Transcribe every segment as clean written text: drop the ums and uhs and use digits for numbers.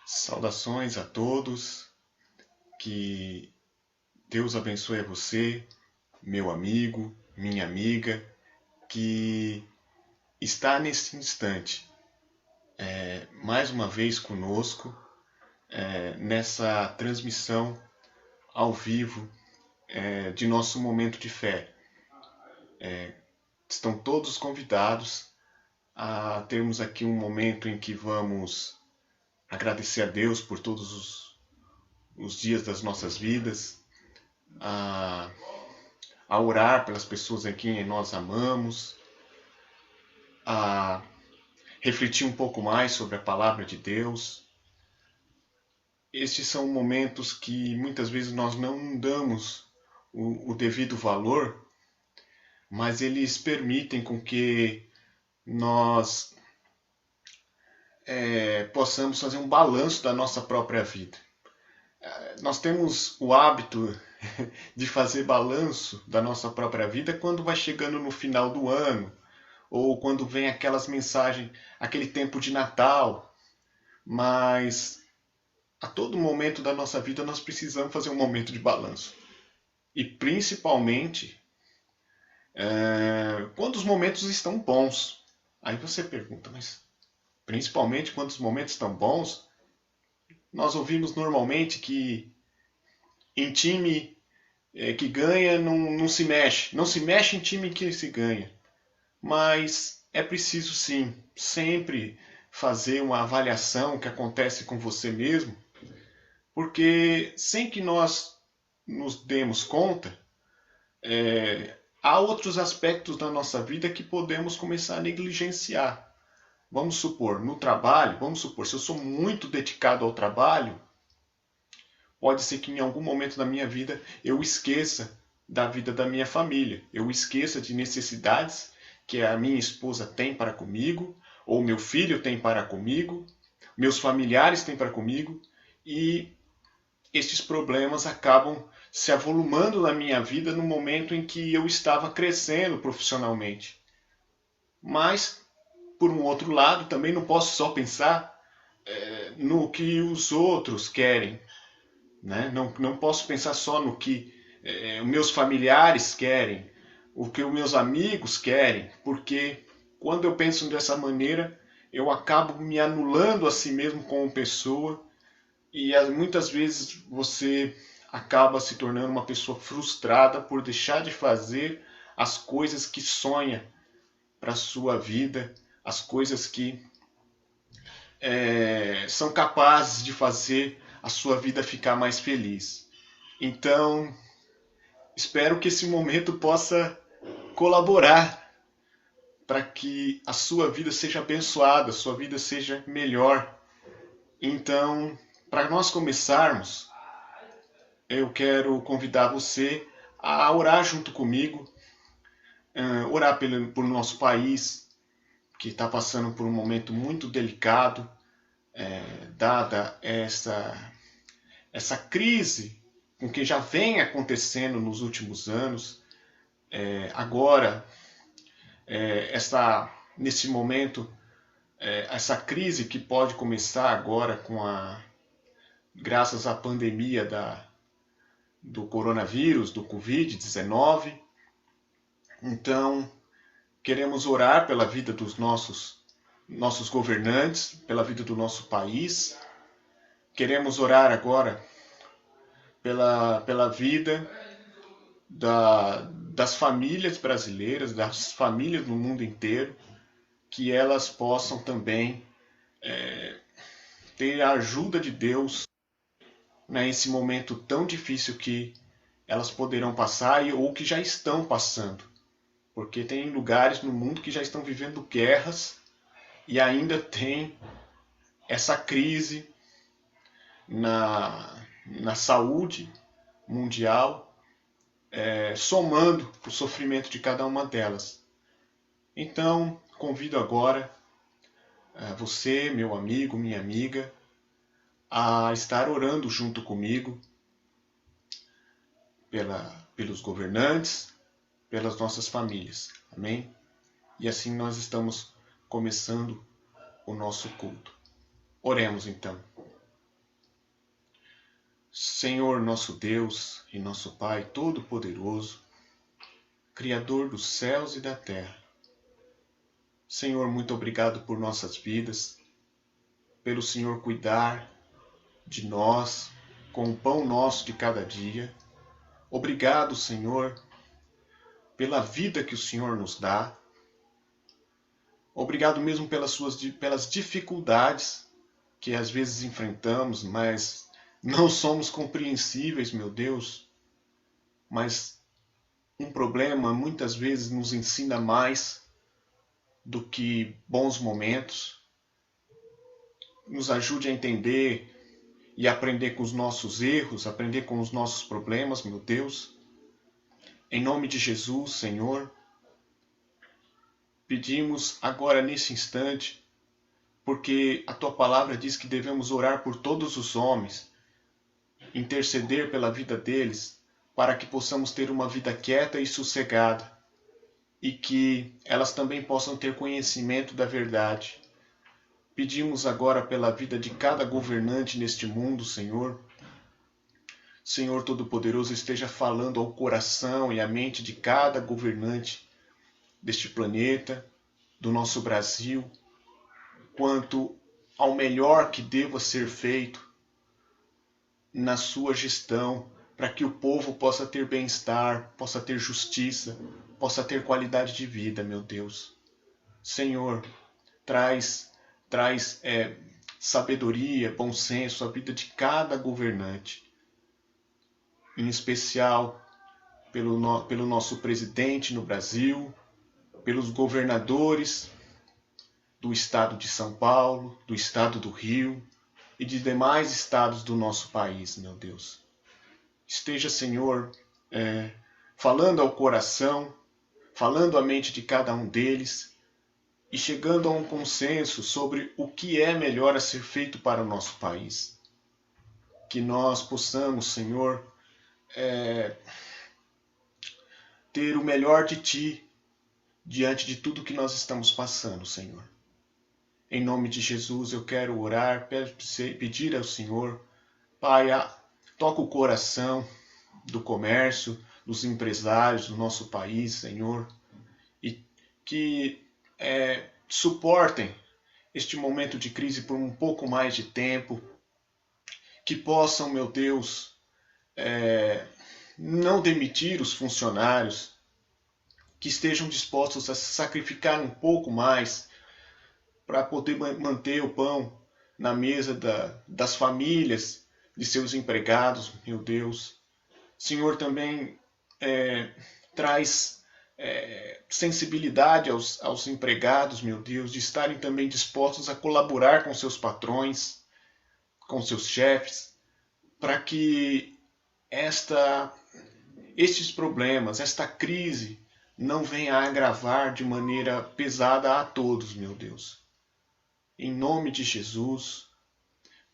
Saudações a todos, que Deus abençoe a você, meu amigo, minha amiga, que está nesse instante, mais uma vez conosco, nessa transmissão ao vivo de nosso momento de fé. Estão todos convidados a termos aqui um momento em que vamos agradecer a Deus por todos os dias das nossas vidas, a orar pelas pessoas em quem nós amamos, a refletir um pouco mais sobre a palavra de Deus. Estes são momentos que muitas vezes nós não damos o devido valor, mas eles permitem com que nós possamos fazer um balanço da nossa própria vida. Nós temos o hábito de fazer balanço da nossa própria vida quando vai chegando no final do ano, ou quando vem aquelas mensagens, aquele tempo de Natal. Mas a todo momento da nossa vida nós precisamos fazer um momento de balanço. E principalmente quando os momentos estão bons. Aí você pergunta, mas principalmente quando os momentos estão bons, nós ouvimos normalmente que em time que ganha não se mexe. Não se mexe em time que se ganha. Mas é preciso sim, sempre fazer uma avaliação que acontece com você mesmo, porque sem que nós nos demos conta, há outros aspectos da nossa vida que podemos começar a negligenciar. Vamos supor, no trabalho, se eu sou muito dedicado ao trabalho, pode ser que em algum momento da minha vida eu esqueça da vida da minha família, eu esqueça de necessidades que a minha esposa tem para comigo, ou meu filho tem para comigo, meus familiares têm para comigo, e estes problemas acabam se avolumando na minha vida no momento em que eu estava crescendo profissionalmente. Mas, por um outro lado, também não posso só pensar no que os outros querem. Né? Não posso pensar só no que os meus familiares querem, o que os meus amigos querem, porque quando eu penso dessa maneira, eu acabo me anulando a si mesmo como pessoa e muitas vezes você acaba se tornando uma pessoa frustrada por deixar de fazer as coisas que sonha para a sua vida, as coisas que são capazes de fazer a sua vida ficar mais feliz. Então, espero que esse momento possa colaborar para que a sua vida seja abençoada, a sua vida seja melhor. Então, para nós começarmos, eu quero convidar você a orar junto comigo, orar por nosso país, que está passando por um momento muito delicado, dada essa crise com que já vem acontecendo nos últimos anos. Agora, nesse momento, essa crise que pode começar agora graças à pandemia do coronavírus, do Covid-19. Então, queremos orar pela vida dos nossos governantes, pela vida do nosso país. Queremos orar agora pela vida das famílias brasileiras, das famílias no mundo inteiro, que elas possam também ter a ajuda de Deus nesse momento tão difícil que elas poderão passar ou que já estão passando. Porque tem lugares no mundo que já estão vivendo guerras e ainda tem essa crise na saúde mundial, somando o sofrimento de cada uma delas. Então, convido agora você, meu amigo, minha amiga, a estar orando junto comigo pelos governantes, pelas nossas famílias. Amém? E assim nós estamos começando o nosso culto. Oremos então. Senhor nosso Deus e nosso Pai Todo-Poderoso, Criador dos céus e da terra. Senhor, muito obrigado por nossas vidas, pelo Senhor cuidar de nós com o pão nosso de cada dia. Obrigado, Senhor, pela vida que o Senhor nos dá. Obrigado mesmo pelas dificuldades que às vezes enfrentamos, mas não somos compreensíveis, meu Deus. Mas um problema muitas vezes nos ensina mais do que bons momentos. Nos ajude a entender e aprender com os nossos erros, aprender com os nossos problemas, meu Deus. Em nome de Jesus, Senhor, pedimos agora nesse instante, porque a Tua palavra diz que devemos orar por todos os homens, interceder pela vida deles, para que possamos ter uma vida quieta e sossegada, e que elas também possam ter conhecimento da verdade. Pedimos agora pela vida de cada governante neste mundo, Senhor. Senhor Todo-Poderoso, esteja falando ao coração e à mente de cada governante deste planeta, do nosso Brasil, quanto ao melhor que deva ser feito na sua gestão, para que o povo possa ter bem-estar, possa ter justiça, possa ter qualidade de vida, meu Deus. Senhor, traz sabedoria, bom senso à vida de cada governante, em especial pelo nosso presidente no Brasil, pelos governadores do estado de São Paulo, do estado do Rio e de demais estados do nosso país, meu Deus. Esteja, Senhor, falando ao coração, falando à mente de cada um deles e chegando a um consenso sobre o que é melhor a ser feito para o nosso país. Que nós possamos, Senhor, ter o melhor de Ti diante de tudo que nós estamos passando, Senhor. Em nome de Jesus eu quero orar, pedir ao Senhor, Pai, toca o coração do comércio, dos empresários do nosso país, Senhor, e que suportem este momento de crise por um pouco mais de tempo, que possam, meu Deus, não demitir os funcionários, que estejam dispostos a se sacrificar um pouco mais para poder manter o pão na mesa das famílias de seus empregados, meu Deus. Senhor, também traz sensibilidade aos empregados, meu Deus, de estarem também dispostos a colaborar com seus patrões, com seus chefes, para que estes problemas, esta crise, não venha a agravar de maneira pesada a todos, meu Deus. Em nome de Jesus,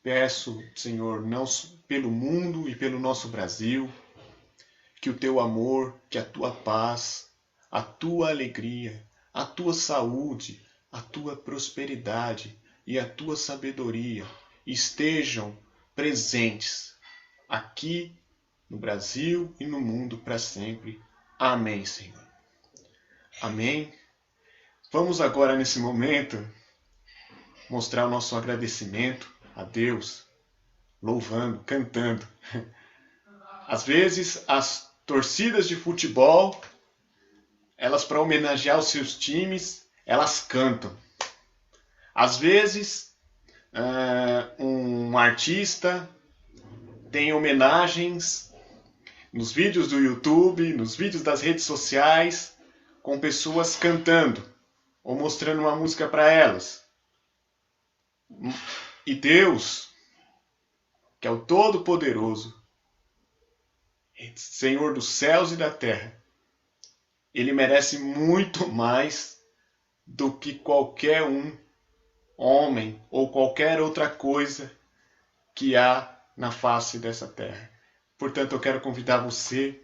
peço, Senhor, não pelo mundo e pelo nosso Brasil, que o Teu amor, que a Tua paz, a Tua alegria, a Tua saúde, a Tua prosperidade e a Tua sabedoria estejam presentes aqui no Brasil e no mundo para sempre. Amém, Senhor. Amém. Vamos agora, nesse momento, mostrar o nosso agradecimento a Deus, louvando, cantando. Às vezes, as torcidas de futebol, elas, para homenagear os seus times, elas cantam. Às vezes, um artista tem homenagens nos vídeos do YouTube, nos vídeos das redes sociais, com pessoas cantando ou mostrando uma música para elas. E Deus, que é o Todo-Poderoso, Senhor dos céus e da terra, Ele merece muito mais do que qualquer homem ou qualquer outra coisa que há na face dessa terra. Portanto, eu quero convidar você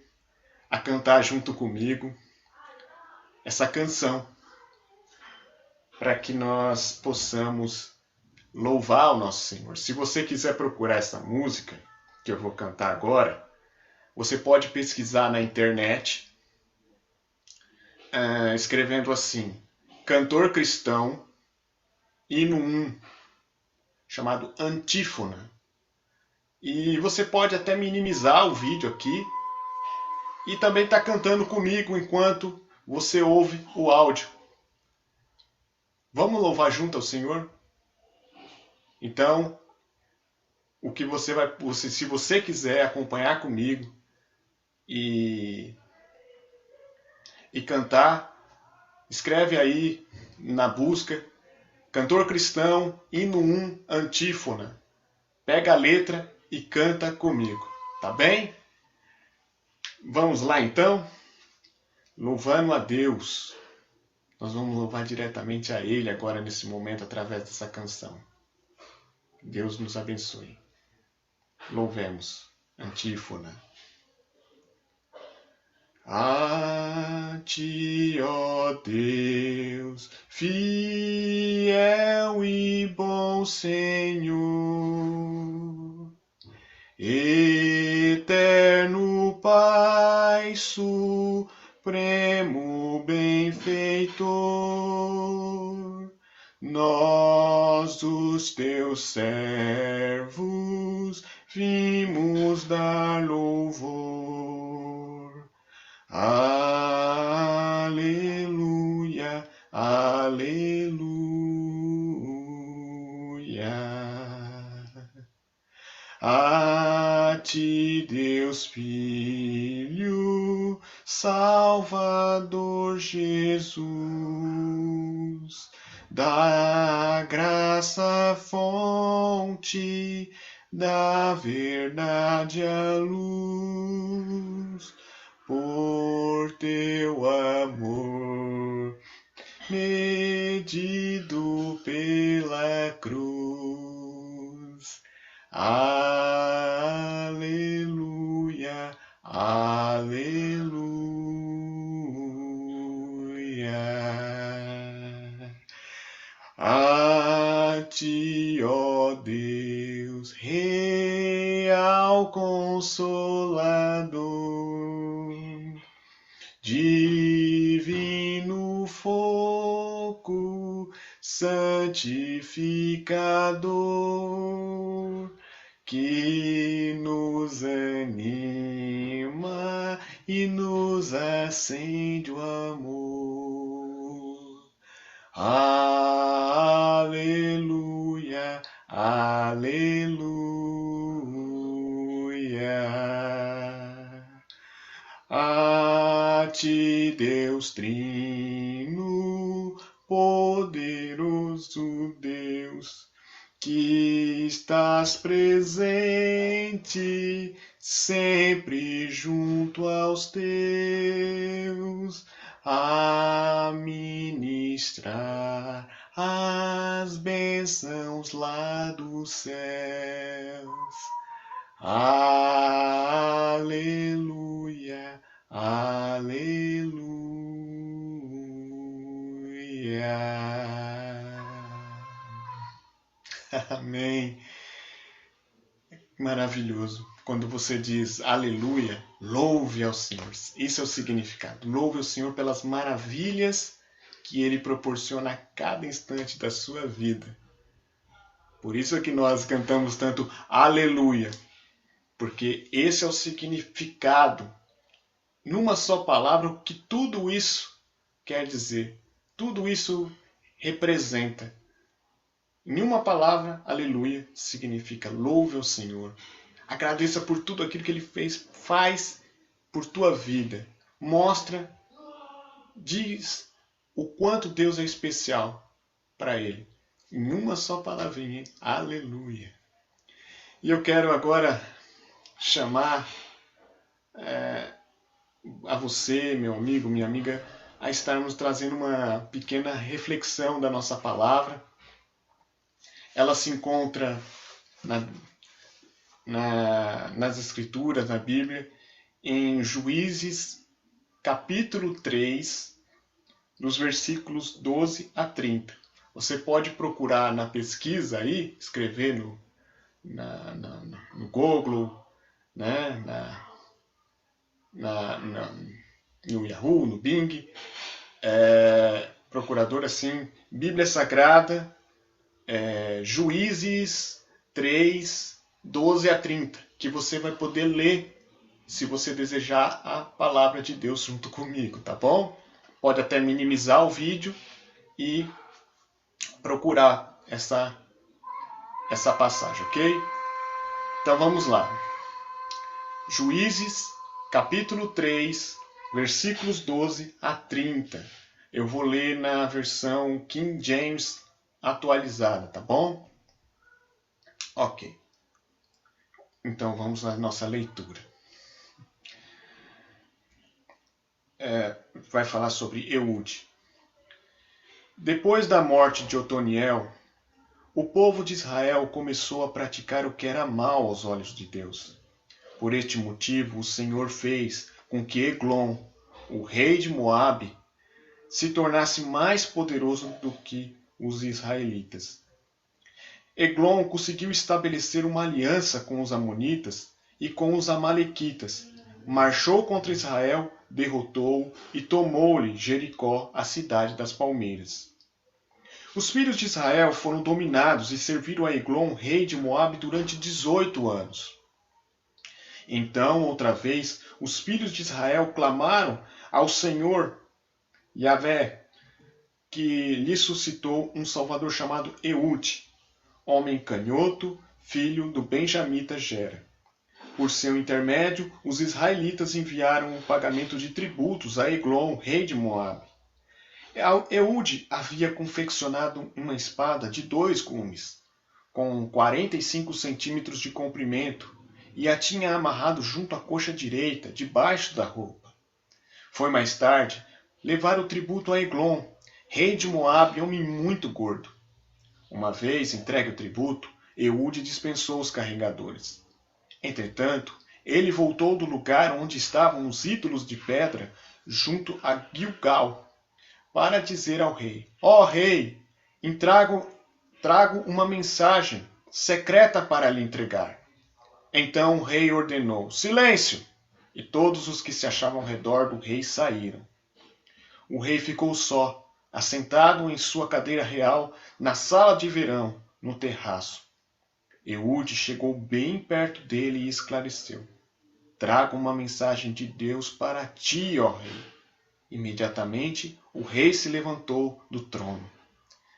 a cantar junto comigo essa canção, para que nós possamos louvar o nosso Senhor. Se você quiser procurar essa música, que eu vou cantar agora, você pode pesquisar na internet, escrevendo assim, cantor cristão, hino 1, chamado Antífona. E você pode até minimizar o vídeo aqui e também estar cantando comigo enquanto você ouve o áudio. Vamos louvar junto ao Senhor? Então, o que se você quiser acompanhar comigo e cantar, escreve aí na busca cantor cristão, hino 1, antífona. Pega a letra e canta comigo, tá bem? Vamos lá então? Louvando a Deus. Nós vamos louvar diretamente a Ele agora nesse momento através dessa canção. Deus nos abençoe. Louvemos. Antífona. A Ti, ó Deus, fiel e bom Senhor, eterno Pai, supremo benfeitor, nós, os Teus servos, vimos dar louvor. Aleluia, aleluia. A Ti, Deus Filho, Salvador Jesus, da graça fonte, da verdade a luz, por Teu amor, medido pela cruz. Aleluia, aleluia. A Ti, ó Deus, real Consolador, divino fogo santificador, que nos anima e nos acende o amor. Aleluia, aleluia. A Ti, Deus Trino, poderoso Deus, que estás presente sempre junto aos Teus, a ministrar as bênçãos lá dos céus. Aleluia, aleluia. Amém. Maravilhoso. Quando você diz aleluia, louve ao Senhor. Isso é o significado. Louve ao Senhor pelas maravilhas que Ele proporciona a cada instante da sua vida. Por isso é que nós cantamos tanto aleluia. Porque esse é o significado, numa só palavra, o que tudo isso quer dizer. Tudo isso representa. Em uma palavra, aleluia, significa louve ao Senhor. Agradeça por tudo aquilo que Ele faz por tua vida. Mostra, diz o quanto Deus é especial para Ele. Em uma só palavrinha, aleluia. E eu quero agora chamar a você, meu amigo, minha amiga, a estarmos trazendo uma pequena reflexão da nossa palavra. Ela se encontra nas Escrituras, na Bíblia, em Juízes, capítulo 3, nos versículos 12 a 30. Você pode procurar na pesquisa aí, escrever no Google, né, no Yahoo, no Bing, procurador assim, Bíblia Sagrada, Juízes 3, 12 a 30, que você vai poder ler se você desejar a palavra de Deus junto comigo, tá bom? Pode até minimizar o vídeo e procurar essa passagem, ok? Então vamos lá. Juízes, capítulo 3, versículos 12 a 30. Eu vou ler na versão King James atualizada, tá bom? Ok. Então vamos à nossa leitura. Vai falar sobre Eude. Depois da morte de Otoniel, o povo de Israel começou a praticar o que era mal aos olhos de Deus. Por este motivo, o Senhor fez com que Eglon, o rei de Moabe, se tornasse mais poderoso do que os israelitas. Eglon conseguiu estabelecer uma aliança com os amonitas e com os amalequitas, marchou contra Israel, derrotou-o e tomou-lhe Jericó, a cidade das palmeiras. Os filhos de Israel foram dominados e serviram a Eglon, rei de Moabe, durante 18 anos. Então, outra vez, os filhos de Israel clamaram ao Senhor, Yahvé, que lhe suscitou um salvador chamado Eude, homem canhoto, filho do benjamita Gera. Por seu intermédio, os israelitas enviaram o pagamento de tributos a Eglon, rei de Moabe. Eude havia confeccionado uma espada de 2 gumes, com 45 centímetros de comprimento, e a tinha amarrado junto à coxa direita, debaixo da roupa. Foi mais tarde levar o tributo a Eglon, rei de Moabe, homem muito gordo. Uma vez entregue o tributo, Eude dispensou os carregadores. Entretanto, ele voltou do lugar onde estavam os ídolos de pedra, junto a Gilgal, para dizer ao rei: Ó rei, trago uma mensagem secreta para lhe entregar. Então o rei ordenou: Silêncio! E todos os que se achavam ao redor do rei saíram. O rei ficou só, assentado em sua cadeira real, na sala de verão, no terraço. Eude chegou bem perto dele e esclareceu: Trago uma mensagem de Deus para ti, ó rei. Imediatamente o rei se levantou do trono.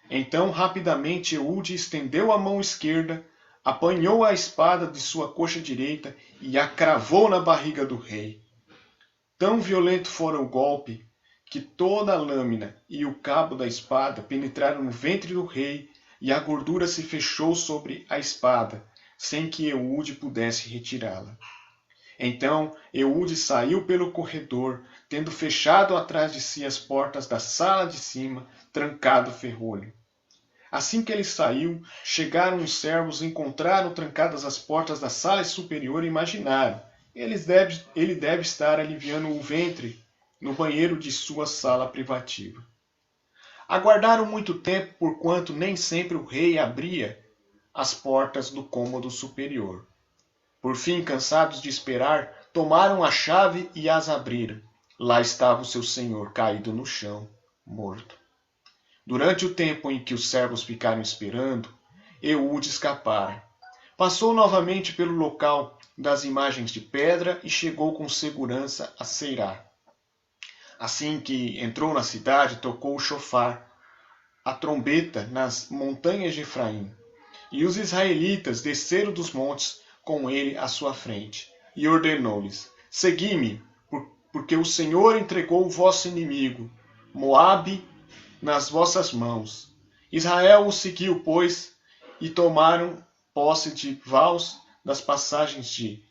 Então rapidamente Eude estendeu a mão esquerda, apanhou a espada de sua coxa direita e a cravou na barriga do rei. Tão violento fora o golpe que toda a lâmina e o cabo da espada penetraram no ventre do rei e a gordura se fechou sobre a espada, sem que Eude pudesse retirá-la. Então Eude saiu pelo corredor, tendo fechado atrás de si as portas da sala de cima, trancado o ferrolho. Assim que ele saiu, chegaram os servos, encontraram trancadas as portas da sala superior e imaginaram: ele deve estar aliviando o ventre no banheiro de sua sala privativa. Aguardaram muito tempo, porquanto nem sempre o rei abria as portas do cômodo superior. Por fim, cansados de esperar, tomaram a chave e as abriram. Lá estava o seu senhor, caído no chão, morto. Durante o tempo em que os servos ficaram esperando, Eude escapara. Passou novamente pelo local das imagens de pedra e chegou com segurança a Seirá. Assim que entrou na cidade, tocou o chofar, a trombeta nas montanhas de Efraim. E os israelitas desceram dos montes com ele à sua frente. E ordenou-lhes: Segui-me, porque o Senhor entregou o vosso inimigo, Moabe, nas vossas mãos. Israel o seguiu, pois, e tomaram posse de vaus das passagens de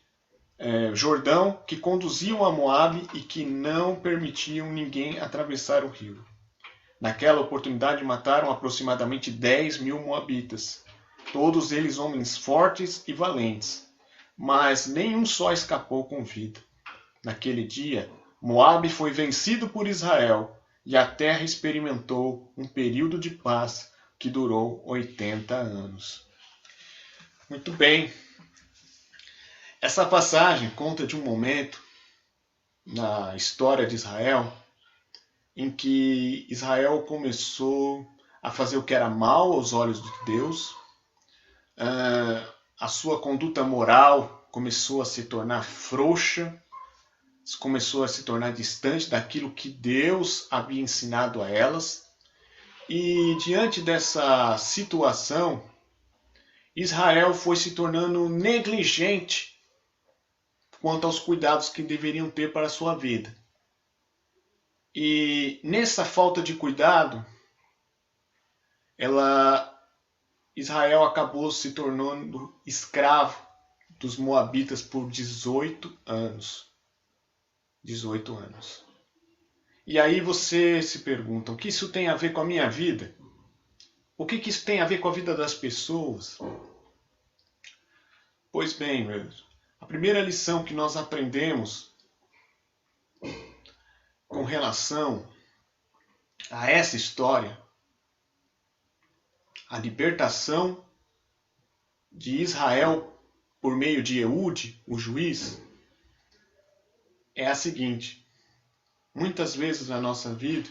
Jordão, que conduziam a Moabe e que não permitiam ninguém atravessar o rio. Naquela oportunidade mataram aproximadamente 10.000 moabitas, todos eles homens fortes e valentes, mas nenhum só escapou com vida. Naquele dia, Moabe foi vencido por Israel e a terra experimentou um período de paz que durou 80 anos. Muito bem. Essa passagem conta de um momento na história de Israel em que Israel começou a fazer o que era mal aos olhos de Deus, a sua conduta moral começou a se tornar frouxa, começou a se tornar distante daquilo que Deus havia ensinado a elas. E diante dessa situação, Israel foi se tornando negligente quanto aos cuidados que deveriam ter para a sua vida. E nessa falta de cuidado, Israel acabou se tornando escravo dos moabitas por 18 anos. 18 anos. E aí você se pergunta, o que isso tem a ver com a minha vida? O que isso tem a ver com a vida das pessoas? Pois bem, meus, a primeira lição que nós aprendemos com relação a essa história, a libertação de Israel por meio de Eude, o juiz, é a seguinte: muitas vezes na nossa vida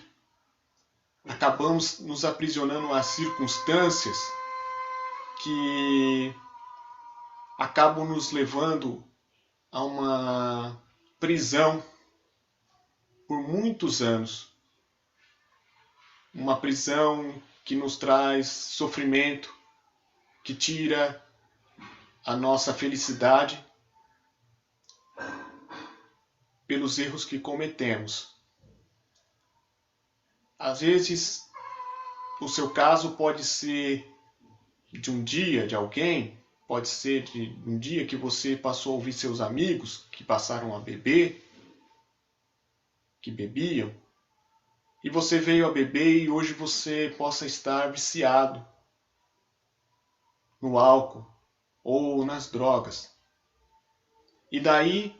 acabamos nos aprisionando a circunstâncias que acabam nos levando a uma prisão por muitos anos. Uma prisão que nos traz sofrimento, que tira a nossa felicidade pelos erros que cometemos. Às vezes, o seu caso pode ser de um dia, de alguém, pode ser de um dia que você passou a ouvir seus amigos que passaram a beber, que bebiam, e você veio a beber e hoje você possa estar viciado no álcool ou nas drogas. E daí,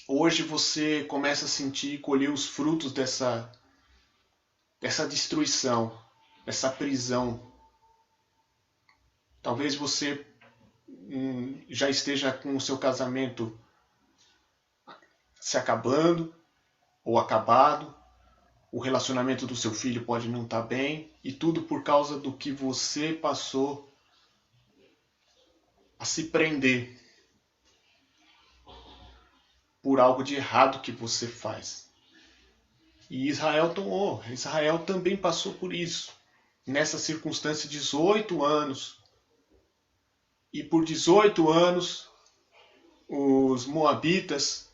hoje você começa a sentir e colher os frutos dessa destruição, dessa prisão. Talvez você já esteja com o seu casamento se acabando ou acabado, o relacionamento do seu filho pode não estar bem, e tudo por causa do que você passou a se prender por algo de errado que você faz. E Israel também passou por isso. Nessa circunstância, 18 anos. E por 18 anos, os moabitas,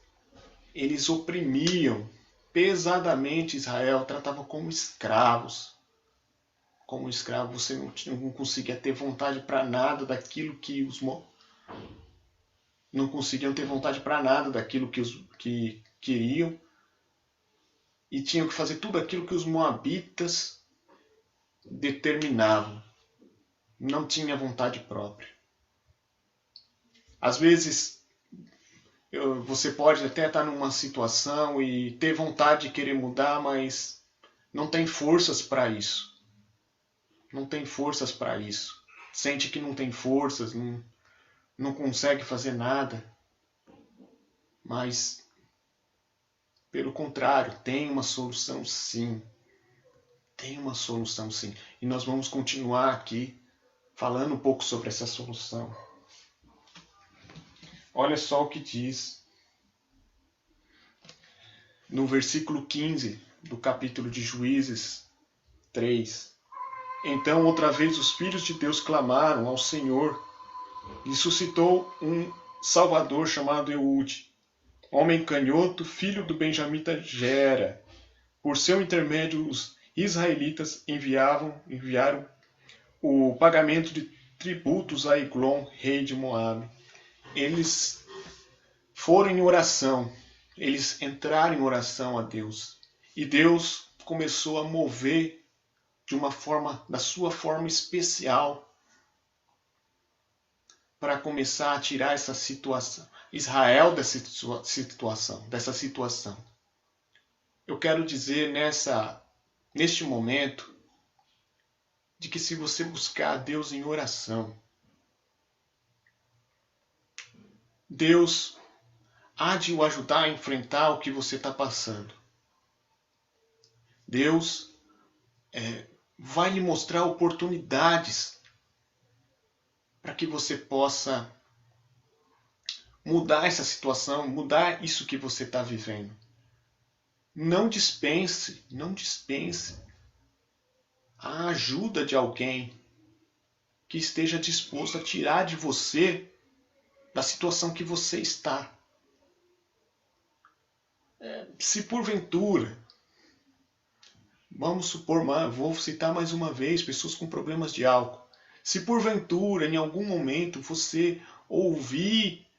eles oprimiam pesadamente Israel, tratavam como escravos. Como escravo, você não conseguia ter vontade para nada daquilo que não conseguiam ter vontade para nada daquilo que queriam. E tinham que fazer tudo aquilo que os moabitas determinavam. Não tinha vontade própria. Às vezes, você pode até estar numa situação e ter vontade de querer mudar, mas não tem forças para isso. Não tem forças para isso. Sente que não tem forças, não consegue fazer nada. Mas, pelo contrário, tem uma solução sim. Tem uma solução sim. E nós vamos continuar aqui falando um pouco sobre essa solução. Olha só o que diz no versículo 15 do capítulo de Juízes 3. Então, outra vez, os filhos de Deus clamaram ao Senhor e suscitou um salvador chamado Eude, homem canhoto, filho do benjamita Gera. Por seu intermédio, os israelitas enviaram o pagamento de tributos a Eglon, rei de Moabe. Eles foram em oração, eles entraram em oração a Deus. E Deus começou a mover de uma forma, da sua forma especial, para começar a tirar essa situação, Israel dessa situação. Eu quero dizer neste momento, de que se você buscar a Deus em oração, Deus há de o ajudar a enfrentar o que você está passando. Deus vai lhe mostrar oportunidades para que você possa mudar essa situação, mudar isso que você está vivendo. Não dispense a ajuda de alguém que esteja disposto a tirar de você da situação que você está. Se porventura, vamos supor, vou citar mais uma vez, pessoas com problemas de álcool. Se porventura, em algum momento, você ouvir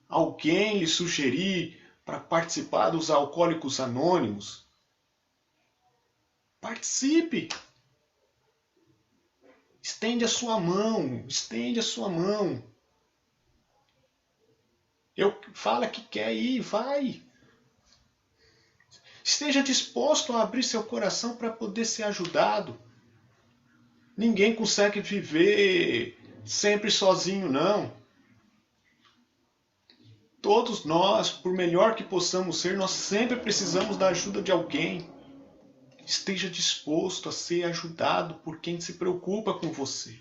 alguém lhe sugerir para participar dos Alcoólicos Anônimos, participe. Estende a sua mão. Fala que quer ir, vai. Esteja disposto a abrir seu coração para poder ser ajudado. Ninguém consegue viver sempre sozinho, não. Todos nós, por melhor que possamos ser, nós sempre precisamos da ajuda de alguém. Esteja disposto a ser ajudado por quem se preocupa com você.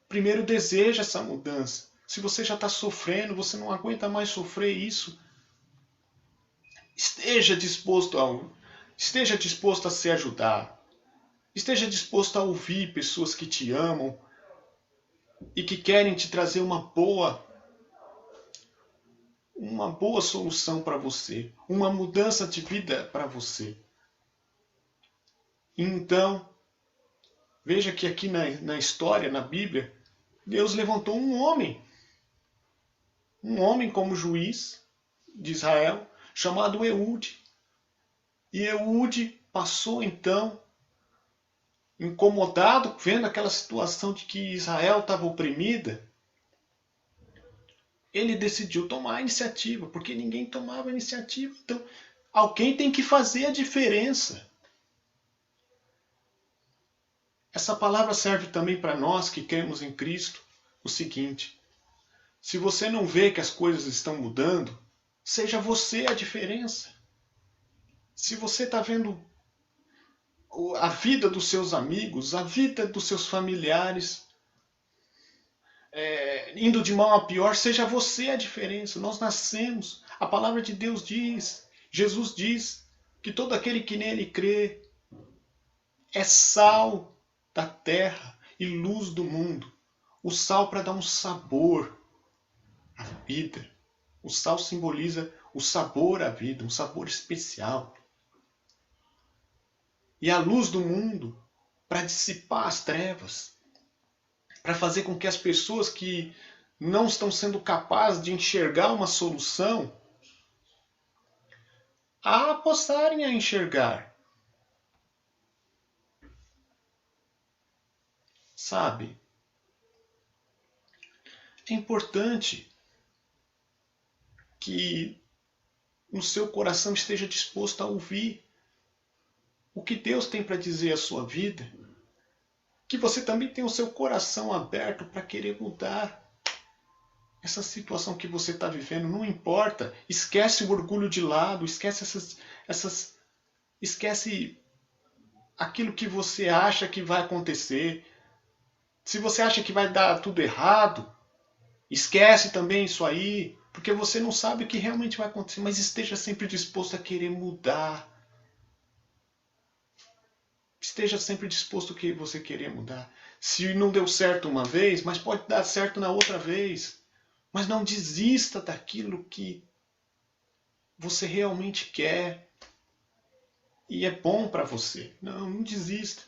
Primeiro deseja essa mudança. Se você já está sofrendo, você não aguenta mais sofrer isso. Esteja disposto a ser ajudado. Esteja disposto a ouvir pessoas que te amam e que querem te trazer uma boa solução para você, uma mudança de vida para você. Então, veja que aqui na história, na Bíblia, Deus levantou um homem como juiz de Israel, chamado Eude. E Eude passou então, incomodado, vendo aquela situação de que Israel estava oprimida, ele decidiu tomar a iniciativa, porque ninguém tomava a iniciativa. Então, alguém tem que fazer a diferença. Essa palavra serve também para nós que cremos em Cristo o seguinte: se você não vê que as coisas estão mudando, seja você a diferença. Se você está vendo a vida dos seus amigos, a vida dos seus familiares indo de mal a pior, seja você a diferença. Nós nascemos, a palavra de Deus diz, Jesus diz, que todo aquele que nele crê é sal da terra e luz do mundo. O sal para dar um sabor à vida. O sal simboliza o sabor à vida, um sabor especial. E a luz do mundo para dissipar as trevas, para fazer com que as pessoas que não estão sendo capazes de enxergar uma solução a passarem a enxergar. Sabe? É importante que no seu coração esteja disposto a ouvir o que Deus tem para dizer à sua vida, que você também tenha o seu coração aberto para querer mudar essa situação que você está vivendo. Não importa, esquece o orgulho de lado, esquece esquece aquilo que você acha que vai acontecer. Se você acha que vai dar tudo errado, esquece também isso aí, porque você não sabe o que realmente vai acontecer, mas esteja sempre disposto a querer mudar. Esteja sempre disposto a que você querer mudar. Se não deu certo uma vez, mas pode dar certo na outra vez. Mas não desista daquilo que você realmente quer e é bom para você. Não desista.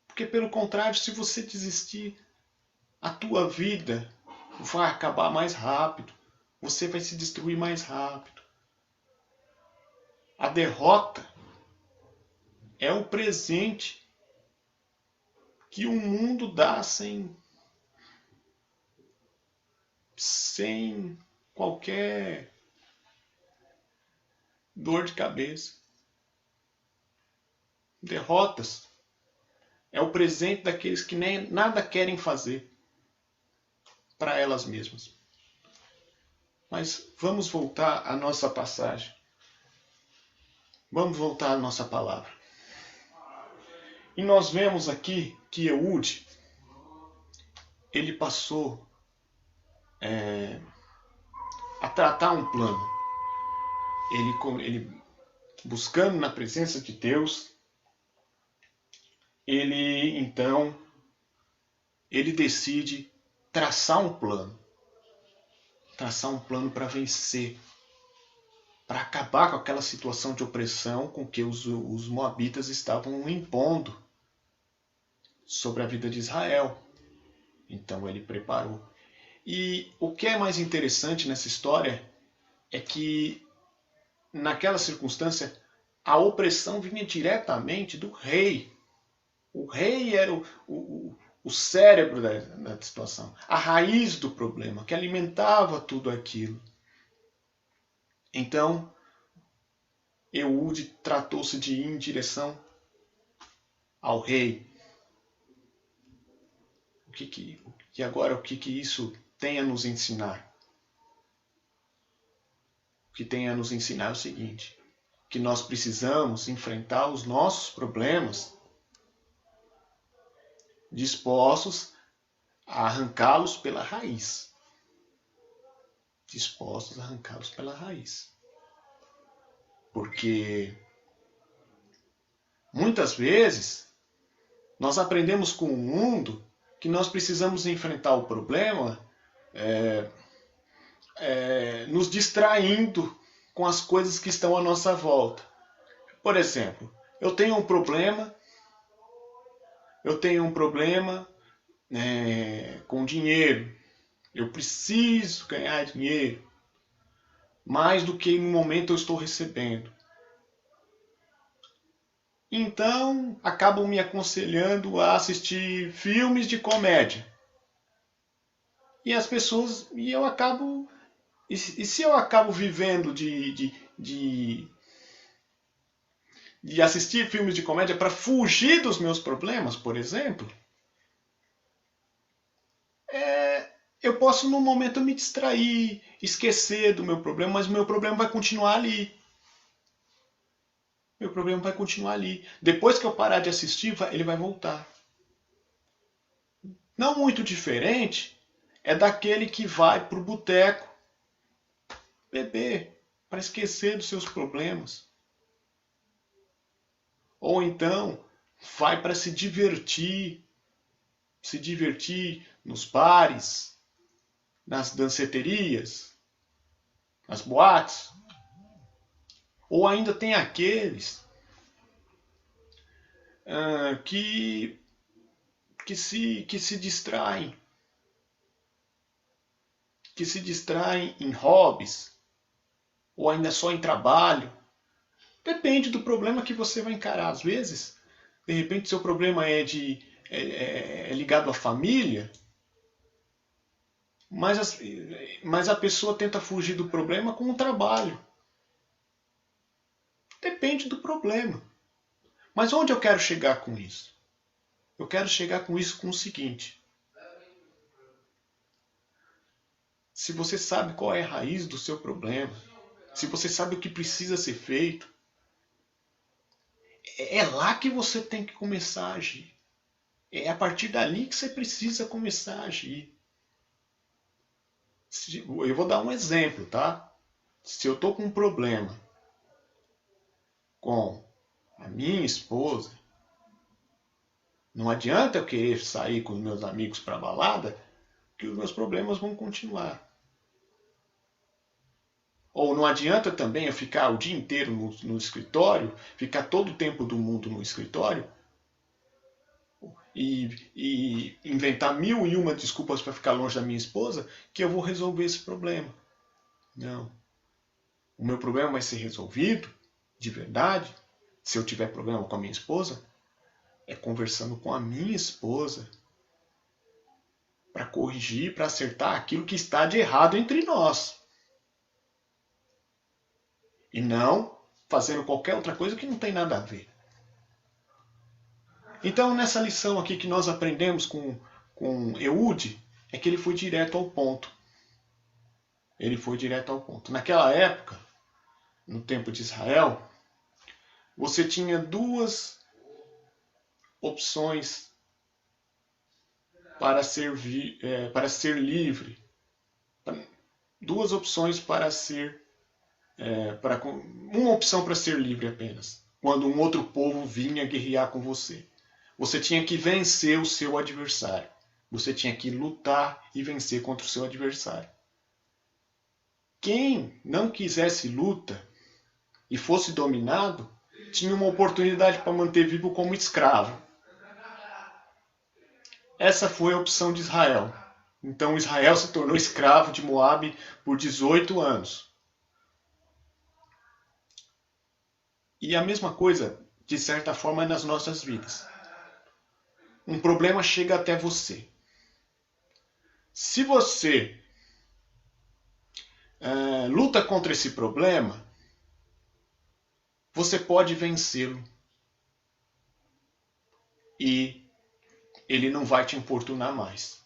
Porque pelo contrário, se você desistir, a tua vida vai acabar mais rápido. Você vai se destruir mais rápido. A derrota é o presente que o mundo dá sem qualquer dor de cabeça. Derrotas é o presente daqueles que nem nada querem fazer. para elas mesmas. Mas vamos voltar à nossa passagem. Vamos voltar à nossa palavra. E nós vemos aqui que Eude, ele passou a tratar um plano. Ele buscando na presença de Deus, ele decide traçar um plano para vencer, para acabar com aquela situação de opressão com que os moabitas estavam impondo sobre a vida de Israel. Então ele preparou. E o que é mais interessante nessa história é que, naquela circunstância, a opressão vinha diretamente do rei. O rei era o cérebro da situação, a raiz do problema, que alimentava tudo aquilo. Então, Eude tratou-se de ir em direção ao rei. O que isso tem a nos ensinar? O que tem a nos ensinar é o seguinte, que nós precisamos enfrentar os nossos problemas dispostos a arrancá-los pela raiz. Dispostos a arrancá-los pela raiz. Porque muitas vezes nós aprendemos com o mundo que nós precisamos enfrentar o problema nos distraindo com as coisas que estão à nossa volta. Por exemplo, eu tenho um problema com dinheiro. Eu preciso ganhar dinheiro mais do que no momento eu estou recebendo. Então, acabam me aconselhando a assistir filmes de comédia. E as pessoas, se eu acabo vivendo de assistir filmes de comédia para fugir dos meus problemas, por exemplo, eu posso num momento me distrair, esquecer do meu problema, mas o meu problema vai continuar ali. Meu problema vai continuar ali. Depois que eu parar de assistir, ele vai voltar. Não muito diferente é daquele que vai para o boteco beber para esquecer dos seus problemas. Ou então vai para se divertir nos bares, nas danceterias, nas boates. Ou ainda tem aqueles que se distraem. Que se distraem em hobbies. Ou ainda só em trabalho. Depende do problema que você vai encarar. Às vezes, de repente, seu problema é ligado à família. Mas a pessoa tenta fugir do problema com o trabalho. Depende do problema. Mas onde eu quero chegar com isso? Eu quero chegar com isso com o seguinte. Se você sabe qual é a raiz do seu problema, se você sabe o que precisa ser feito, é lá que você tem que começar a agir. É a partir dali que você precisa começar a agir. Eu vou dar um exemplo, tá? Se eu estou com um problema com a minha esposa, não adianta eu querer sair com os meus amigos para a balada, que os meus problemas vão continuar. Ou não adianta também eu ficar o dia inteiro no escritório, ficar todo o tempo do mundo no escritório e inventar 1001 desculpas para ficar longe da minha esposa, que eu vou resolver esse problema. Não. O meu problema vai ser resolvido, de verdade, se eu tiver problema com a minha esposa, é conversando com a minha esposa para corrigir, para acertar aquilo que está de errado entre nós. E não fazendo qualquer outra coisa que não tem nada a ver. Então, nessa lição aqui que nós aprendemos com Eude, é que ele foi direto ao ponto. Ele foi direto ao ponto. Naquela época, no tempo de Israel, você tinha duas opções para ser livre. Duas opções para ser... uma opção para ser livre apenas. Quando um outro povo vinha guerrear com você. Você tinha que vencer o seu adversário. Você tinha que lutar e vencer contra o seu adversário. Quem não quisesse luta e fosse dominado, tinha uma oportunidade para manter vivo como escravo. Essa foi a opção de Israel. Então Israel se tornou escravo de Moabe por 18 anos. E a mesma coisa, de certa forma, é nas nossas vidas. Um problema chega até você. Se você luta contra esse problema, você pode vencê-lo. E ele não vai te importunar mais.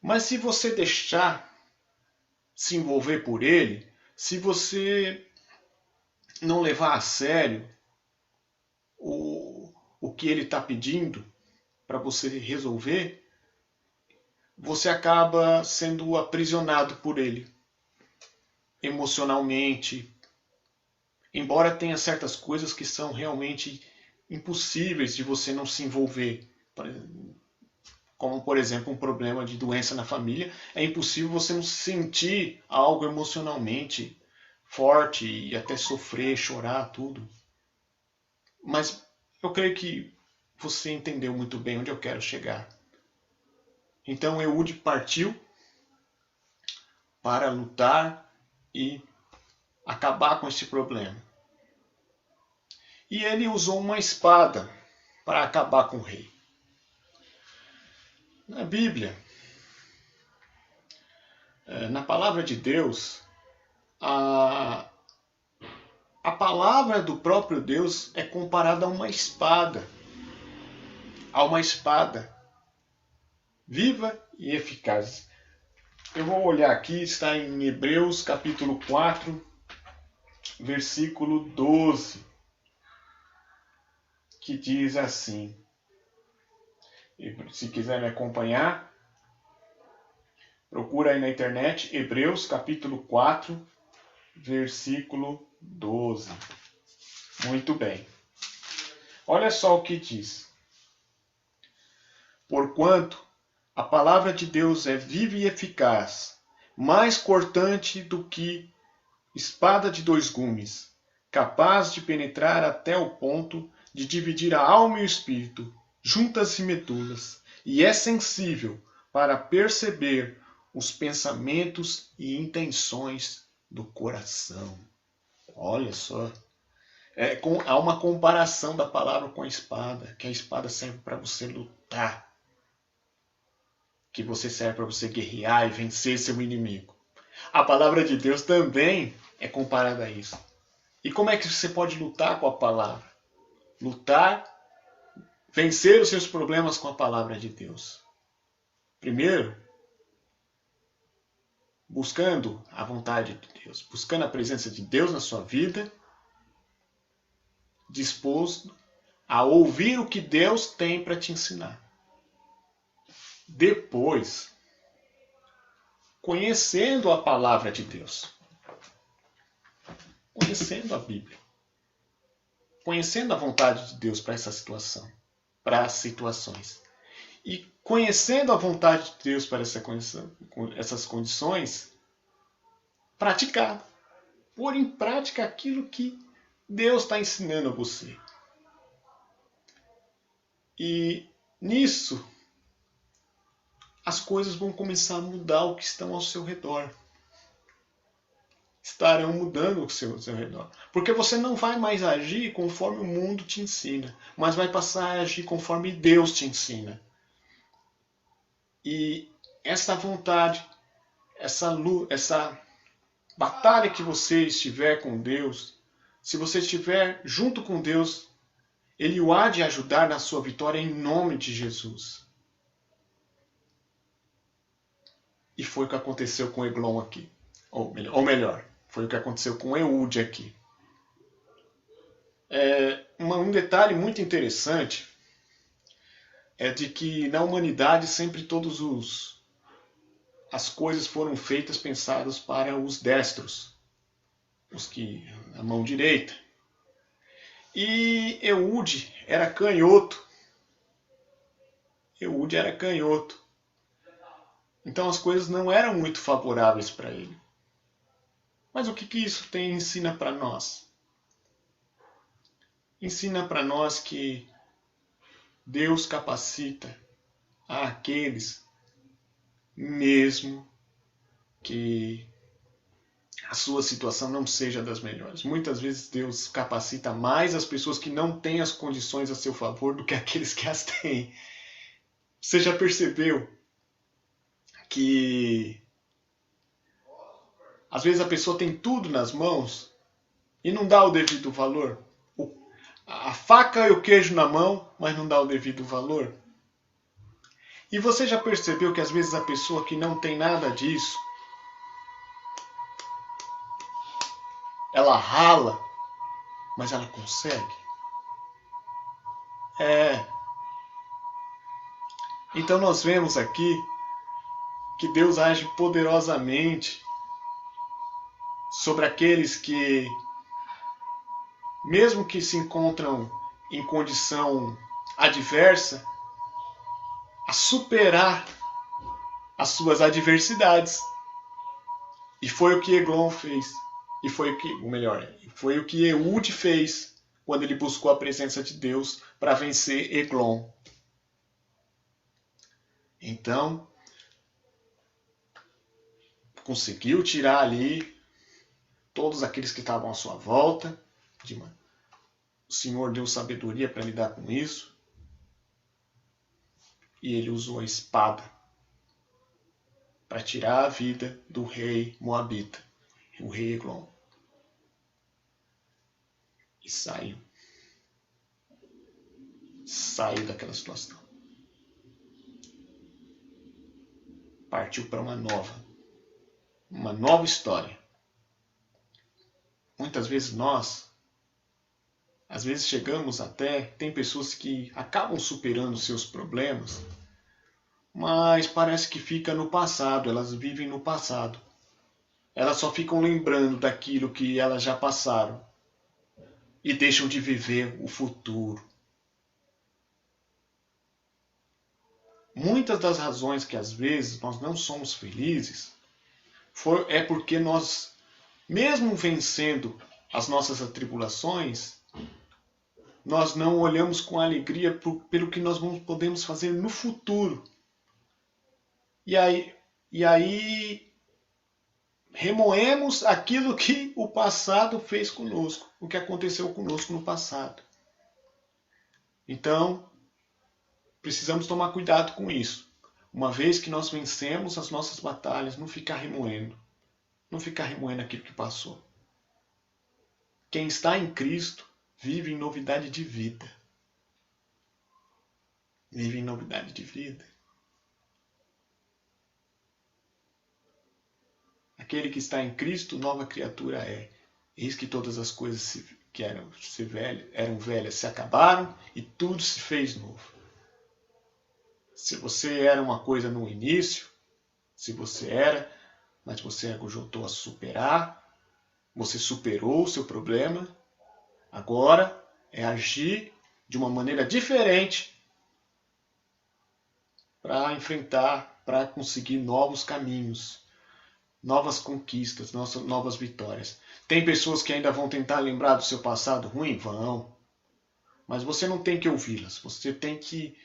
Mas se você deixar se envolver por ele, se você não levar a sério o que ele está pedindo para você resolver, você acaba sendo aprisionado por ele emocionalmente. Embora tenha certas coisas que são realmente impossíveis de você não se envolver, como por exemplo um problema de doença na família, é impossível você não sentir algo emocionalmente forte e até sofrer, chorar, tudo. Mas eu creio que você entendeu muito bem onde eu quero chegar. Então Eude partiu para lutar e acabar com esse problema. E ele usou uma espada para acabar com o rei. Na Bíblia, na palavra de Deus, a palavra do próprio Deus é comparada a uma espada. A uma espada viva e eficaz. Eu vou olhar aqui, está em Hebreus capítulo 4, versículo 12, que diz assim. Se quiser me acompanhar, procura aí na internet, Hebreus capítulo 4, versículo 12. Muito bem. Olha só o que diz. Porquanto a palavra de Deus é viva e eficaz, mais cortante do que espada de dois gumes, capaz de penetrar até o ponto de dividir a alma e o espírito, juntas e medulas, e é sensível para perceber os pensamentos e intenções do coração. Olha só. Há uma comparação da palavra com a espada, que a espada serve para você lutar, que você serve para você guerrear e vencer seu inimigo. A palavra de Deus também é comparada a isso. E como é que você pode lutar com a palavra? Lutar, vencer os seus problemas com a palavra de Deus. Primeiro, buscando a vontade de Deus, buscando a presença de Deus na sua vida, disposto a ouvir o que Deus tem para te ensinar. Depois, conhecendo a palavra de Deus, conhecendo a Bíblia, conhecendo a vontade de Deus para essa situação, para as situações. E conhecendo a vontade de Deus para essas condições, praticar. Pôr em prática aquilo que Deus está ensinando a você. E nisso, as coisas vão começar a mudar o que estão ao seu redor. Estarão mudando o seu redor. Porque você não vai mais agir conforme o mundo te ensina, mas vai passar a agir conforme Deus te ensina. E essa vontade, essa batalha que você estiver com Deus, se você estiver junto com Deus, Ele o há de ajudar na sua vitória em nome de Jesus. E foi o que aconteceu com Eglon aqui. Ou melhor, foi o que aconteceu com Ehud aqui. Um detalhe muito interessante é de que na humanidade sempre as coisas foram feitas pensadas para os destros, a mão direita. E Ehud era canhoto. Ehud era canhoto. Então as coisas não eram muito favoráveis para ele. Mas o que isso ensina para nós? Ensina para nós que Deus capacita aqueles, mesmo que a sua situação não seja das melhores. Muitas vezes Deus capacita mais as pessoas que não têm as condições a seu favor do que aqueles que as têm. Você já percebeu que às vezes a pessoa tem tudo nas mãos e não dá o devido valor? A faca e o queijo na mão, mas não dá o devido valor? E você já percebeu que às vezes a pessoa que não tem nada disso, ela rala, mas ela consegue? Então nós vemos aqui que Deus age poderosamente sobre aqueles que, mesmo que se encontram em condição adversa, a superar as suas adversidades. E foi o que Eglon fez. E foi o que Ehud fez quando ele buscou a presença de Deus para vencer Eglon. Então, conseguiu tirar ali todos aqueles que estavam à sua volta. O Senhor deu sabedoria para lidar com isso. E ele usou a espada para tirar a vida do rei Moabita, o rei Eglon. E saiu. Saiu daquela situação. Partiu para uma nova história. Muitas vezes às vezes chegamos tem pessoas que acabam superando seus problemas, mas parece que fica no passado, elas vivem no passado. Elas só ficam lembrando daquilo que elas já passaram e deixam de viver o futuro. Muitas das razões que às vezes nós não somos felizes é porque nós, mesmo vencendo as nossas atribulações, nós não olhamos com alegria pelo que nós podemos fazer no futuro. E aí remoemos aquilo que o passado fez conosco, o que aconteceu conosco no passado. Então, precisamos tomar cuidado com isso. Uma vez que nós vencemos as nossas batalhas, não ficar remoendo aquilo que passou. Quem está em Cristo vive em novidade de vida. Vive em novidade de vida. Aquele que está em Cristo, nova criatura é. Eis que todas as coisas que eram velhas se acabaram e tudo se fez novo. Se você era uma coisa no início, mas você ajudou a superar, você superou o seu problema, agora é agir de uma maneira diferente para enfrentar, para conseguir novos caminhos, novas conquistas, novas vitórias. Tem pessoas que ainda vão tentar lembrar do seu passado ruim? Vão. Mas você não tem que ouvi-las. Você tem que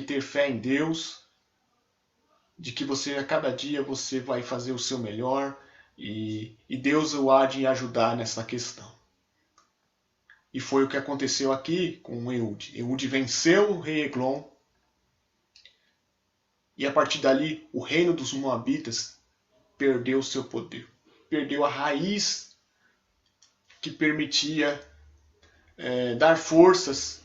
ter fé em Deus, de que a cada dia você vai fazer o seu melhor e Deus o há de ajudar nessa questão. E foi o que aconteceu aqui com Ehud. Ehud venceu o rei Eglon. E a partir dali, o reino dos Moabitas perdeu o seu poder. Perdeu a raiz que permitia dar forças,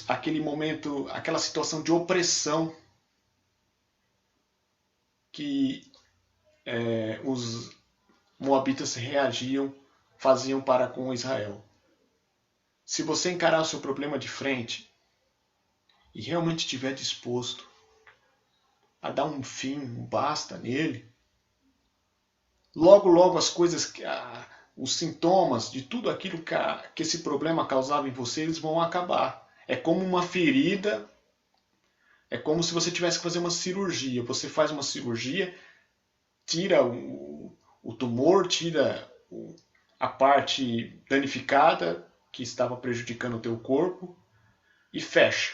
aquele momento, aquela situação de opressão que os moabitas reagiam, faziam para com Israel. Se você encarar o seu problema de frente e realmente estiver disposto a dar um fim, um basta nele, logo, logo as coisas, os sintomas de tudo aquilo que esse problema causava em você, eles vão acabar. É como uma ferida, é como se você tivesse que fazer uma cirurgia. Você faz uma cirurgia, tira o tumor, tira a parte danificada que estava prejudicando o teu corpo e fecha.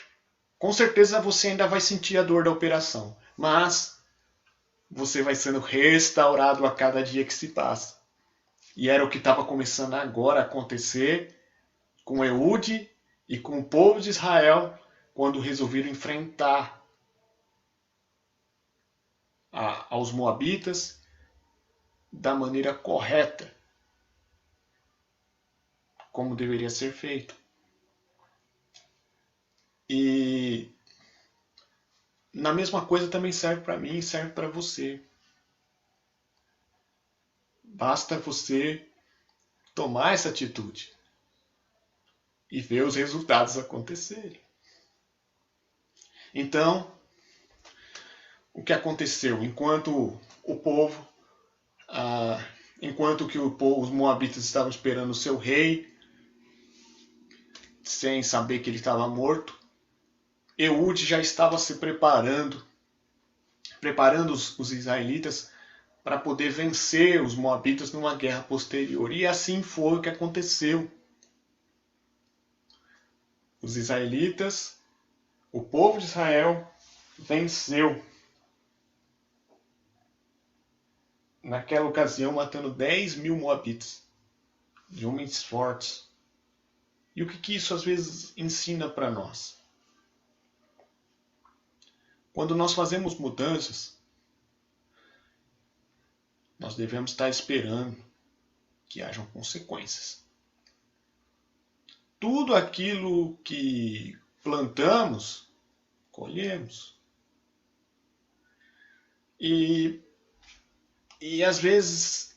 Com certeza você ainda vai sentir a dor da operação, mas você vai sendo restaurado a cada dia que se passa. E era o que estava começando agora a acontecer com Eude e com o povo de Israel quando resolveram enfrentar aos moabitas da maneira correta, como deveria ser feito. E na mesma coisa também serve para mim e serve para você. Basta você tomar essa atitude e ver os resultados acontecerem. Então, o que aconteceu? Enquanto que os moabitas estavam esperando o seu rei, sem saber que ele estava morto, Eude já estava se preparando os israelitas para poder vencer os moabitas numa guerra posterior. E assim foi o que aconteceu. Os israelitas, o povo de Israel, venceu. Naquela ocasião, matando 10.000 moabitas, de homens fortes. E o que isso às vezes ensina para nós? Quando nós fazemos mudanças, nós devemos estar esperando que hajam consequências. Tudo aquilo que plantamos, colhemos. E às vezes,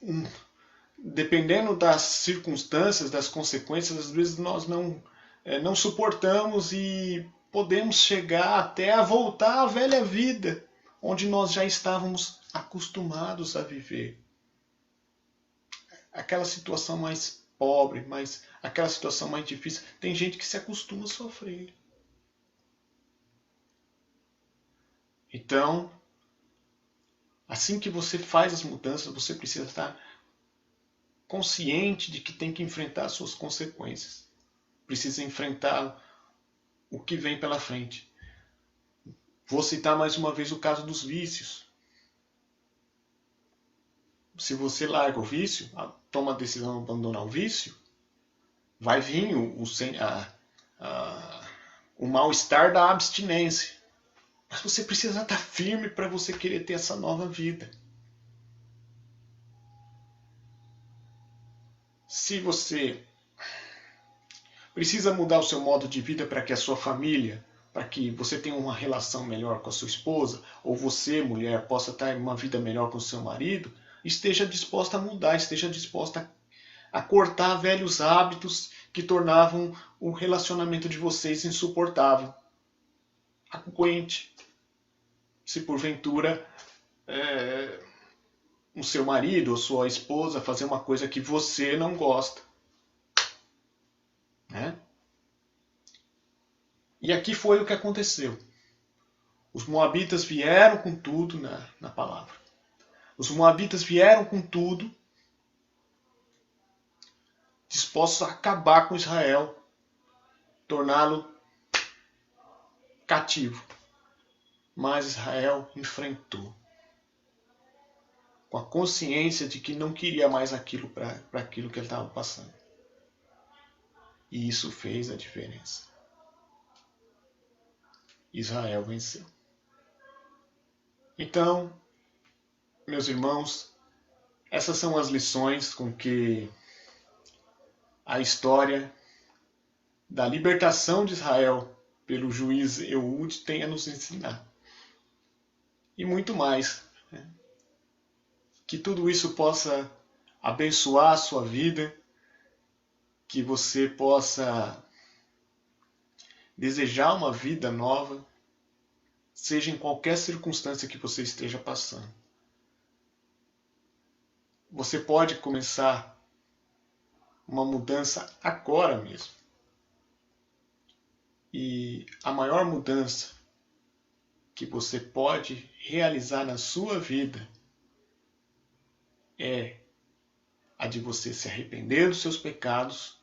dependendo das circunstâncias, das consequências, às vezes nós não suportamos e podemos chegar até a voltar à velha vida, onde nós já estávamos acostumados a viver. Aquela situação mais pobre, aquela situação mais difícil. Tem gente que se acostuma a sofrer. Então, assim que você faz as mudanças, você precisa estar consciente de que tem que enfrentar as suas consequências. Precisa enfrentar o que vem pela frente. Vou citar mais uma vez o caso dos vícios. Se você larga o vício, toma a decisão de abandonar o vício, vai vir o mal-estar da abstinência. Mas você precisa estar firme para você querer ter essa nova vida. Se você precisa mudar o seu modo de vida para que a sua família, para que você tenha uma relação melhor com a sua esposa, ou você, mulher, possa ter uma vida melhor com o seu marido, esteja disposta a mudar, esteja disposta a cortar velhos hábitos que tornavam o relacionamento de vocês insuportável. Aguente. Se porventura o seu marido ou sua esposa fazer uma coisa que você não gosta. Né? E aqui foi o que aconteceu. Os moabitas vieram com tudo na palavra. Os moabitas vieram com tudo, dispostos a acabar com Israel, torná-lo cativo. Mas Israel enfrentou, com a consciência de que não queria mais aquilo para aquilo que ele estava passando. E isso fez a diferença. Israel venceu. Então, meus irmãos, essas são as lições com que a história da libertação de Israel pelo juiz Eude tem a nos ensinar. E muito mais. Né? que tudo isso possa abençoar a sua vida, que você possa desejar uma vida nova, seja em qualquer circunstância que você esteja passando. Você pode começar uma mudança agora mesmo. E a maior mudança que você pode realizar na sua vida é a de você se arrepender dos seus pecados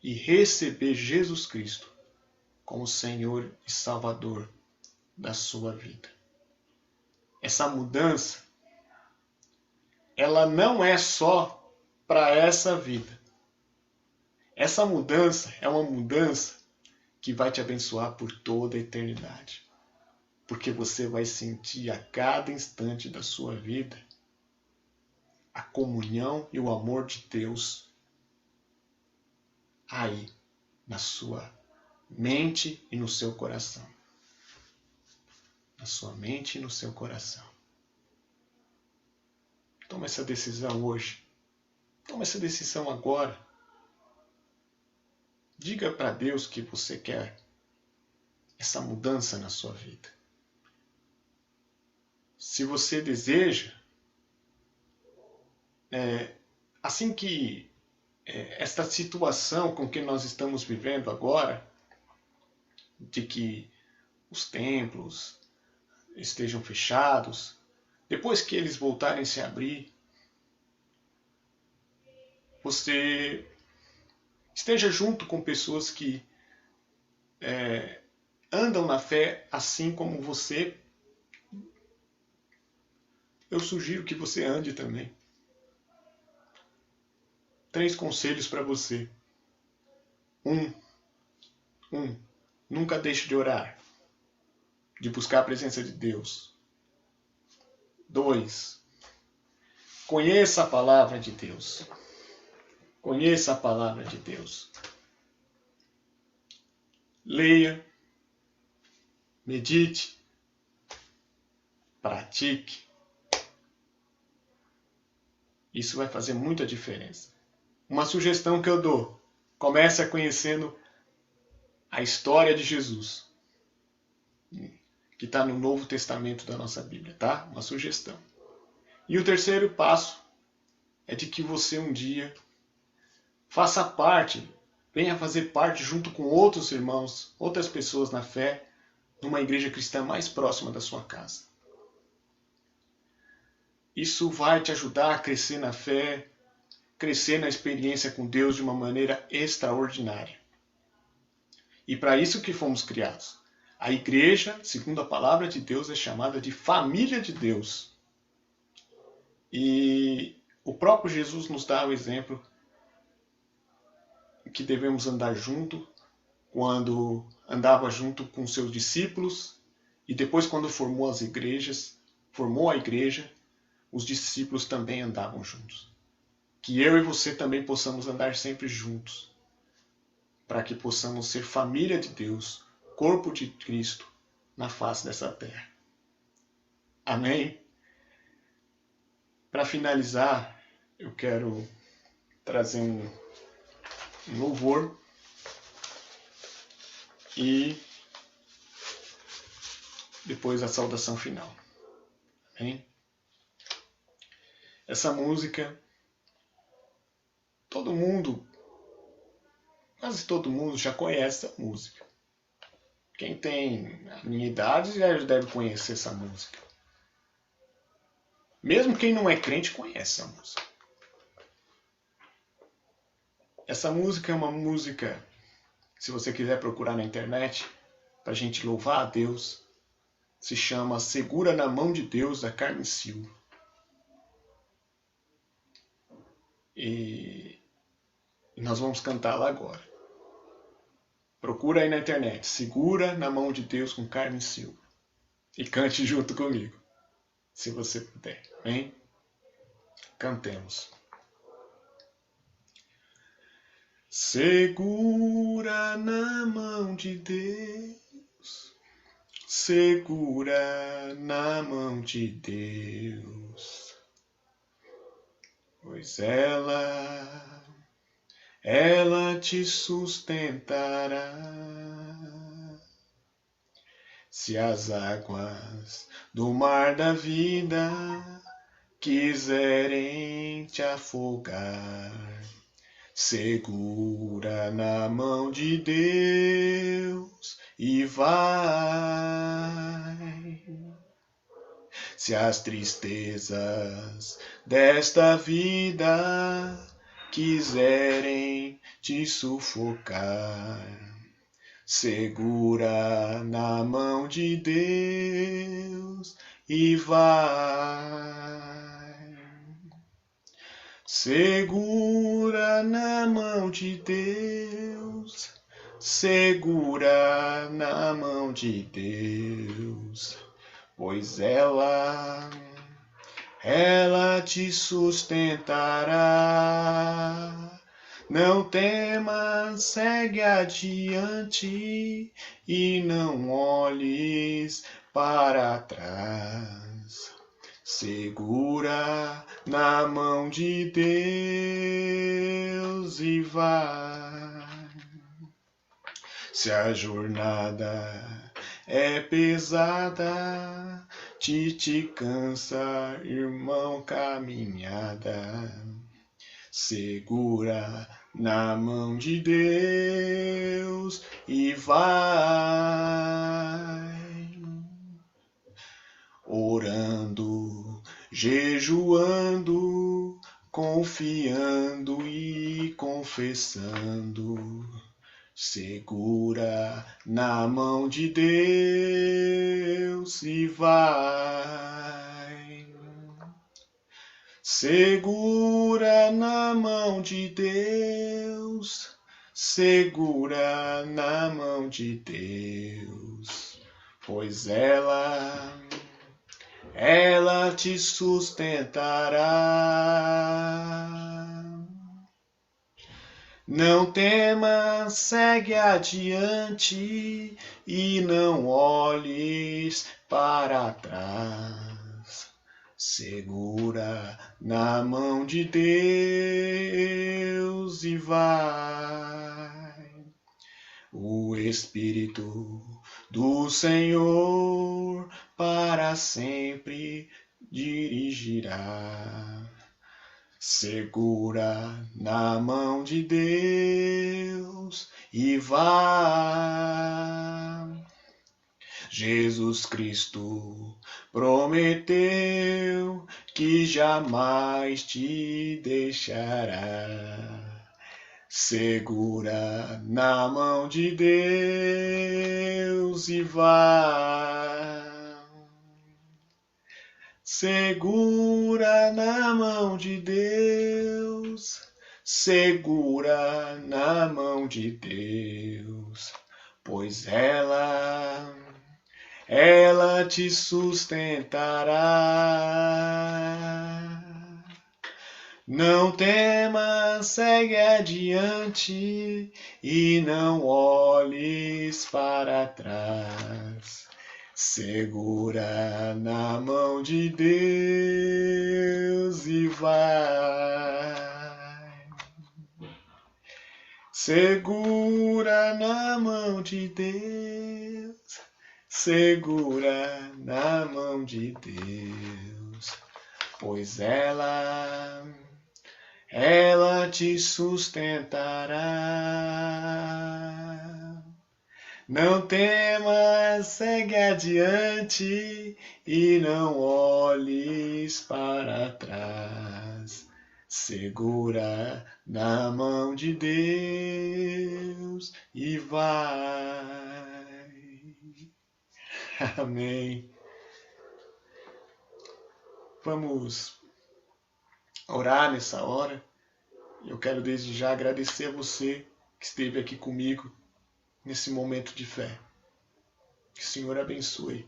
e receber Jesus Cristo como Senhor e Salvador da sua vida. Essa mudança, ela não é só para essa vida. Essa mudança é uma mudança que vai te abençoar por toda a eternidade. Porque você vai sentir a cada instante da sua vida a comunhão e o amor de Deus aí, na sua mente e no seu coração. Na sua mente e no seu coração. Toma essa decisão hoje. Toma essa decisão agora. Diga para Deus que você quer essa mudança na sua vida. Se você deseja, assim que esta situação com que nós estamos vivendo agora, de que os templos estejam fechados, depois que eles voltarem a se abrir, você esteja junto com pessoas que andam na fé assim como você. Eu sugiro que você ande também. 3 conselhos para você. 1. Nunca deixe de orar, de buscar a presença de Deus. 2. Conheça a palavra de Deus. Conheça a palavra de Deus. Leia, medite, pratique. Isso vai fazer muita diferença. Uma sugestão que eu dou: comece a conhecendo a história de Jesus, que está no Novo Testamento da nossa Bíblia, tá? Uma sugestão. E o terceiro passo é de que você um dia faça parte, venha fazer parte junto com outros irmãos, outras pessoas na fé, numa igreja cristã mais próxima da sua casa. Isso vai te ajudar a crescer na fé, crescer na experiência com Deus de uma maneira extraordinária. E para isso que fomos criados. A igreja, segundo a palavra de Deus, é chamada de família de Deus. E o próprio Jesus nos dá o exemplo que devemos andar junto, quando andava junto com seus discípulos, e depois quando formou a igreja, os discípulos também andavam juntos. Que eu e você também possamos andar sempre juntos, para que possamos ser família de Deus, corpo de Cristo, na face dessa terra. Amém? Para finalizar, eu quero trazer um louvor e depois a saudação final. Amém? Essa música, quase todo mundo já conhece essa música. Quem tem a minha idade já deve conhecer essa música. Mesmo quem não é crente conhece essa música. Essa música é uma música, se você quiser procurar na internet, para a gente louvar a Deus, se chama Segura na Mão de Deus, da Carmen Silva. E nós vamos cantá-la agora. Procura aí na internet, Segura na Mão de Deus, com Carmen Silva. E cante junto comigo, se você puder. Amém? Cantemos. Segura na mão de Deus, segura na mão de Deus. pois ela te sustentará. Se as águas do mar da vida quiserem te afogar, segura na mão de Deus e vai. Se as tristezas desta vida quiserem te sufocar, segura na mão de Deus e vai. Segura na mão de Deus, segura na mão de Deus, pois ela te sustentará. Não temas, segue adiante e não olhes para trás. Segura na mão de Deus e vai. Se a jornada é pesada, te cansa, irmão, caminhada. Segura na mão de Deus e vai. Orando, jejuando, confiando e confessando. Segura na mão de Deus e vai. Segura na mão de Deus, segura na mão de Deus, pois ela te sustentará. Não temas, segue adiante e não olhes para trás. Segura na mão de Deus e vai. O Espírito do Senhor para sempre dirigirá. Segura na mão de Deus e vai. Jesus Cristo prometeu que jamais te deixará. Segura na mão de Deus e vai. Segura na mão de Deus, segura na mão de Deus, pois ela te sustentará. Não temas, segue adiante e não olhes para trás. Segura na mão de Deus e vai. Segura na mão de Deus, segura na mão de Deus, pois ela te sustentará. Não temas, segue adiante e não olhes para trás. Segura na mão de Deus e vai. Amém. Vamos orar nessa hora. Eu quero desde já agradecer a você que esteve aqui comigo nesse momento de fé. Que o Senhor abençoe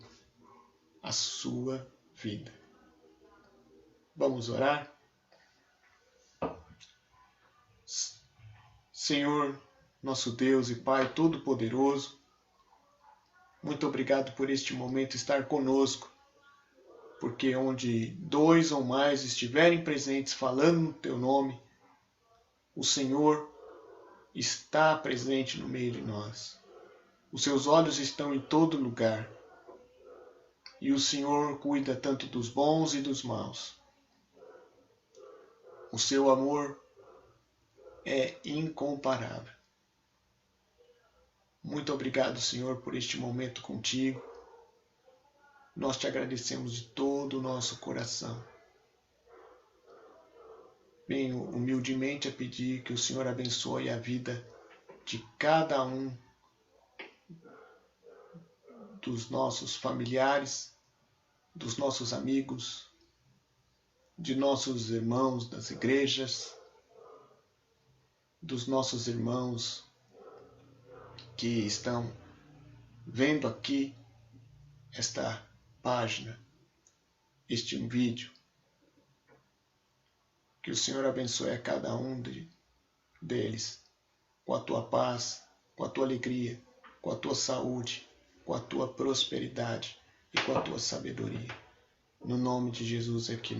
a sua vida. Vamos orar? Senhor, nosso Deus e Pai Todo-Poderoso, muito obrigado por este momento estar conosco, porque onde 2 ou mais estiverem presentes falando no teu nome, o Senhor está presente no meio de nós. Os seus olhos estão em todo lugar. E o Senhor cuida tanto dos bons e dos maus. O seu amor é incomparável. Muito obrigado, Senhor, por este momento contigo. Nós te agradecemos de todo o nosso coração. Venho humildemente a pedir que o Senhor abençoe a vida de cada um dos nossos familiares, dos nossos amigos, de nossos irmãos das igrejas, dos nossos irmãos que estão vendo aqui esta página, este vídeo. Que o Senhor abençoe a cada um deles com a tua paz, com a tua alegria, com a tua saúde, com a tua prosperidade e com a tua sabedoria. No nome de Jesus aqui.